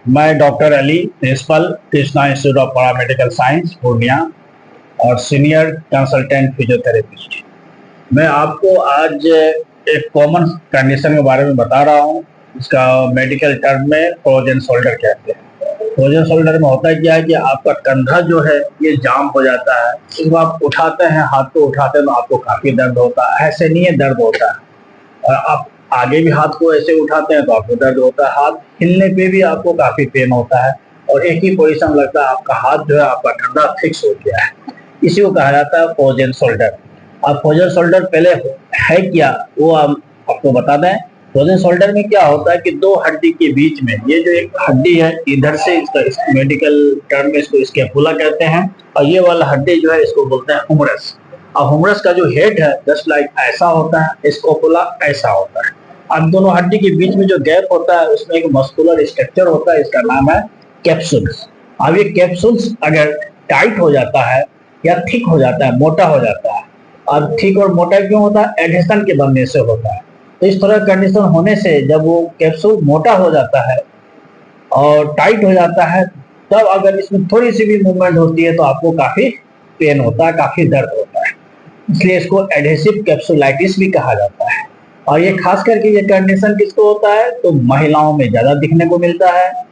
मैं doctor Ali, principal Krishna institute of paramedical science Purnia और senior consultant physiotherapist. मैं आपको आज एक कॉमन कंडीशन के बारे में बता रहा हूँ। इसका मेडिकल टर्म में फ्रोजन शोल्डर कहते हैं। फ्रोजन शोल्डर में होता क्या है कि आपका कंधा जो है ये जाम हो जाता है। जब आप उठाते हैं, हाथ को उठाते हैं तो आपको काफी दर्द होता है। ऐसे नहीं है, दर्द होता है। और आप आगे भी हाथ को ऐसे उठाते हैं तो आपको दर्द होता है। हाथ हिलने पे भी आपको काफी पेन होता है और एक ही पोजीशन लगता है। आपका हाथ जो है आपका कंधा फिक्स हो गया है। इसी को कहा जाता है फ्रोजन शोल्डर। अब फ्रोजन शोल्डर पहले है क्या वो हम आपको बता दें। फ्रोजन शोल्डर में क्या होता है कि दो हड्डी के बीच में ये जो एक हड्डी है, इधर से इसका मेडिकल टर्म में इसको स्कैपुला कहते हैं और ये वाला हड्डी जो है इसको बोलते हैं हुमरस। और हुमरस का जो हेड है जस्ट लाइक ऐसा होता है, स्कैपुला ऐसा होता है। अब दोनों हड्डी के बीच में जो गैप होता है उसमें एक मस्कुलर स्ट्रक्चर होता है, इसका नाम है कैप्सूल्स। अब ये कैप्सूल्स अगर टाइट हो जाता है या थिक हो जाता है, मोटा हो जाता है। अब थिक और मोटा क्यों होता है? एडहेशन के बनने से होता है। तो इस तरह कंडीशन होने से जब वो कैप्सूल मोटा हो जाता है और टाइट हो जाता है, तब अगर इसमें थोड़ी सी भी मूवमेंट होती है तो आपको काफी पेन होता है, काफी दर्द होता है। इसलिए इसको एडहेसिव कैप्सुलाइटिस भी कहा जाता है। और ये खास करके ये कंडीशन किसको होता है तो महिलाओं में ज्यादा दिखने को मिलता है,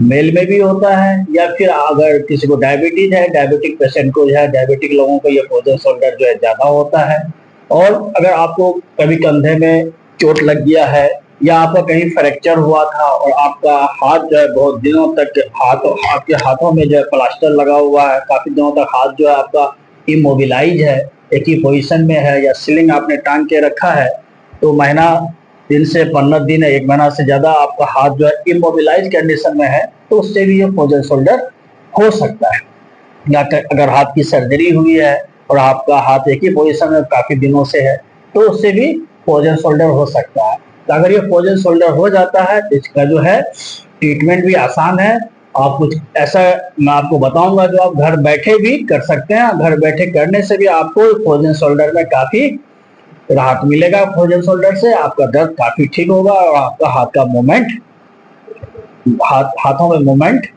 मेल में भी होता है, या फिर अगर किसी को डायबिटीज है, डायबिटिक पेशेंट को जो है, डायबिटिक लोगों को ये फ्रोजन शोल्डर जो है ज्यादा होता है। और अगर आपको कभी कंधे में चोट लग गया है या आपका कहीं फ्रैक्चर हुआ था और आपका हाथ जो है बहुत दिनों तक आपके हाथों में जो है प्लास्टर लगा हुआ है, काफी दिनों तक हाथ जो है आपका इमोबिलाइज है, एक ही पोजीशन में है, या सीलिंग आपने टांग के रखा है, तो महीना दिन से 15 दिन, एक महीना से ज्यादा आपका हाथ जो है इमोबिलाइज कंडीशन में है, तो उससे भी ये फ्रोजन शोल्डर हो सकता है। या अगर हाथ की सर्जरी हुई है और आपका हाथ एक ही पोजीशन में काफी दिनों से है, तो उससे भी फ्रोजन शोल्डर हो सकता है। तो अगर ये फ्रोजन शोल्डर हो जाता है तो इसका जो है ट्रीटमेंट भी आसान है। आप कुछ ऐसा मैं आपको बताऊंगा जो आप घर बैठे भी कर सकते हैं। घर बैठे करने से भी आपको फ्रोजन शोल्डर में काफी राहत मिलेगा। फ्रोजन शोल्डर से आपका दर्द काफी ठीक होगा और आपका हाथ का मूवमेंट, हाथों में मूवमेंट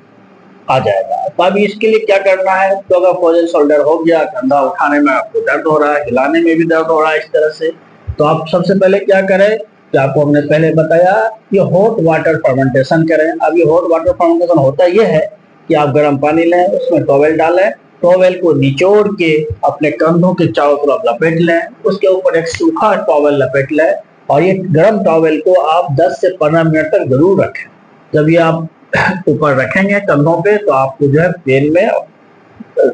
आ जाएगा। तो अब इसके लिए क्या करना है, तो अगर फ्रोजन शोल्डर हो गया, कंधा उठाने में आपको दर्द हो रहा है, हिलाने में भी दर्द हो रहा है इस तरह से, तो आप सबसे पहले क्या करें कि आपको हमने पहले बताया कि हॉट वाटर फर्मेंटेशन करें। अब ये हॉट वाटर फर्मेंटेशन होता यह है कि आप गर्म पानी लें, उसमें टॉवेल डालें, टॉवेल को निचोड़ के अपने कंधों के चारों तरफ लपेट लें, उसके ऊपर एक सूखा टॉवेल लपेट लें और ये गर्म टॉवेल को आप 10 से 15 मिनट तक जरूर रखें। जब ये आप ऊपर रखेंगे कंधों पे तो आपको जो है पेन में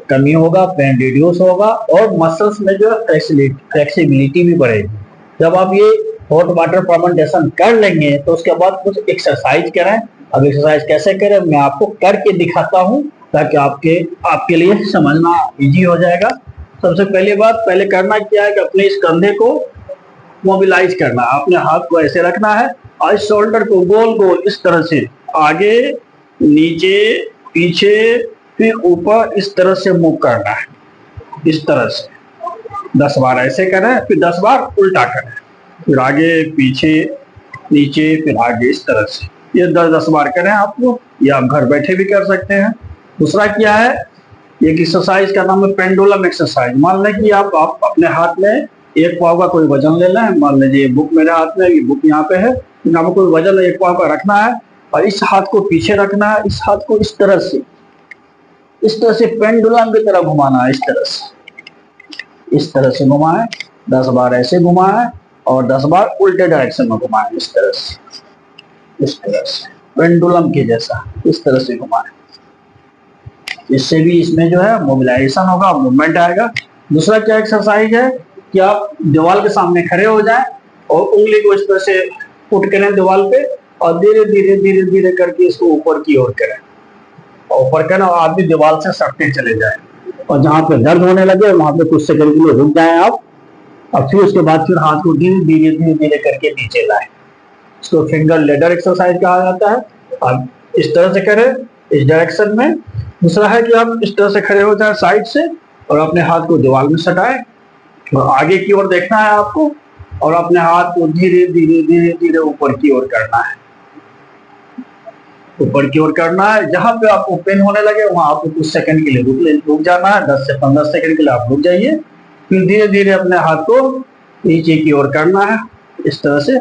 कमी होगा, पेन रिड्यूस होगा और मसल्स में जो है फ्लेक्सिबिलिटी भी बढ़ेगी। जब आप ये हॉट वाटर फर्मेंटेशन कर लेंगे तो उसके बाद कुछ एक्सरसाइज करें। अब एक्सरसाइज कैसे करें मैं आपको करके दिखाता हूँ ताकि आपके लिए समझना इजी हो जाएगा। सबसे पहली बात, पहले करना क्या है कि अपने इस कंधे को मोबिलाइज करना है। अपने हाथ को ऐसे रखना है और इस शोल्डर को गोल गोल इस तरह से आगे, नीचे, पीछे, फिर ऊपर इस तरह से मूव करना है। इस तरह से 10 बार ऐसे करें, फिर 10 बार उल्टा करें, फिर आगे, पीछे, नीचे, फिर आगे, इस तरह से ये 10-10 बार करें। आपको ये आप घर बैठे भी कर सकते हैं। दूसरा क्या है, एक एक्सरसाइज का नाम है पेंडुलम एक्सरसाइज। मान लें कि आप अपने हाथ में एक पाव का कोई वजन ले लें। मान लीजिए बुक मेरे हाथ में, ये बुक यहाँ पे है, यहाँ पे कोई वजन एक पाव का रखना है और इस हाथ को पीछे रखना है, इस हाथ को इस तरह से पेंडुलम की तरह घुमाना है। इस तरह से घुमाएं, 10 बार ऐसे घुमाएं और 10 बार उल्टे डायरेक्शन में घुमाएं। इस तरह से पेंडुलम के जैसा इस तरह से घुमाएं। इससे भी इसमें जो है मोबिलाइजेशन होगा, मूवमेंट आएगा। दूसरा क्या एक्सरसाइज है कि आप दीवार के सामने खड़े हो जाएं और उंगली को इस तरह से पुट करें दीवार पे और धीरे धीरे धीरे धीरे करके इसको ऊपर की ओर करें और ऊपर करें और आप भी दीवार से सटते चले जाएं और जहां पे दर्द होने लगे वहां पे कुछ सेकंड के लिए रुक जाएं आप और फिर उसके बाद फिर हाथ को धीरे धीरे धीरे धीरे करके नीचे लाएं। इसको फिंगर लेडर एक्सरसाइज कहा जाता है। आप इस तरह से करें इस डायरेक्शन में। दूसरा है कि आप इस तरह से खड़े हो जाए साइड से और अपने हाथ को दीवार में सटाएं और आगे की ओर देखना है आपको और अपने हाथ को धीरे धीरे धीरे धीरे ऊपर की ओर करना है। ऊपर की ओर करना है। जहां पे आपको पेन होने लगे वहां आपको कुछ सेकंड के लिए रुक जाना है। 10 से 15 सेकंड के लिए आप रुक जाइए। फिर धीरे धीरे अपने हाथ को नीचे की ओर करना है, इस तरह से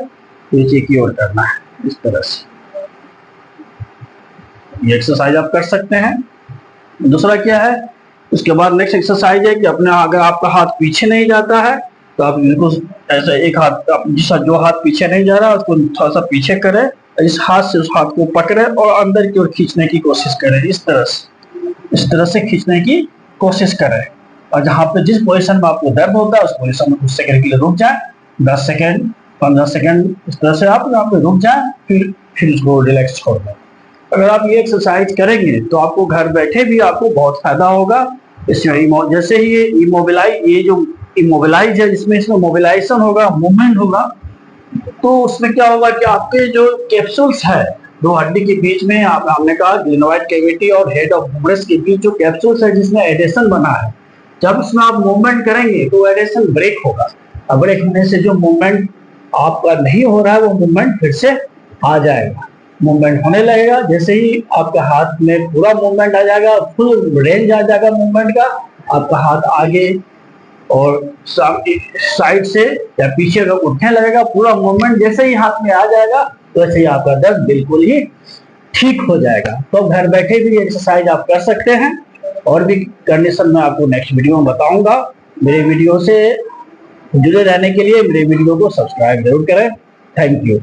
नीचे की ओर करना है, इस तरह से। ये एक्सरसाइज आप कर सकते हैं। दूसरा क्या है, उसके बाद नेक्स्ट एक्सरसाइज है कि अपने अगर आपका हाथ पीछे नहीं जाता है तो आप बिल्कुल ऐसा एक हाथ, जो हाथ पीछे नहीं जा रहा उसको थोड़ा सा पीछे करें, इस हाथ से उस हाथ को पकड़े और अंदर की ओर खींचने की कोशिश करें। इस तरह से खींचने की कोशिश करें। और जहां पे जिस पोजीशन में आपको दर्द होता है उस पोजीशन में कुछ सेकंड के लिए रुक जाए, 10 सेकंड 15 सेकंड, इस तरह से आप यहाँ पे रुक जाए, फिर उसको रिलैक्स छोड़ दें। अगर आप ये एक्सरसाइज करेंगे तो आपको घर बैठे भी आपको बहुत फायदा होगा। इसमें जैसे ही ये जो इमोबिलाइज है, इसमें मोबिलाइजेशन होगा, मूवमेंट होगा, तो उसमें क्या होगा कि आपके जो कैप्सूल्स है दो हड्डी के बीच में, हमने कहा ग्लेनोइड कैविटी और हेड ऑफ ह्यूमरस के बीच जो कैप्सूल्स है जिसमें एडेशन बना है, जब इसमें आप मूवमेंट करेंगे तो एडेशन ब्रेक होगा। और ब्रेक होने से जो मूवमेंट आपका नहीं हो रहा है वो मूवमेंट फिर से आ जाएगा, मूवमेंट होने लगेगा। जैसे ही आपके हाथ में पूरा मूवमेंट आ जाएगा, फुल रेंज आ जाएगा मूवमेंट का, आपका हाथ आगे और साइड से या पीछे का उठने लगेगा, पूरा मूवमेंट जैसे ही हाथ में आ जाएगा तो वैसे ही आपका दर्द बिल्कुल ही ठीक हो जाएगा। तो घर बैठे भी एक्सरसाइज आप कर सकते हैं। और भी कंडीशन मैं आपको नेक्स्ट वीडियो में बताऊंगा। मेरे वीडियो से जुड़े रहने के लिए मेरे वीडियो को सब्सक्राइब जरूर करें। Thank you.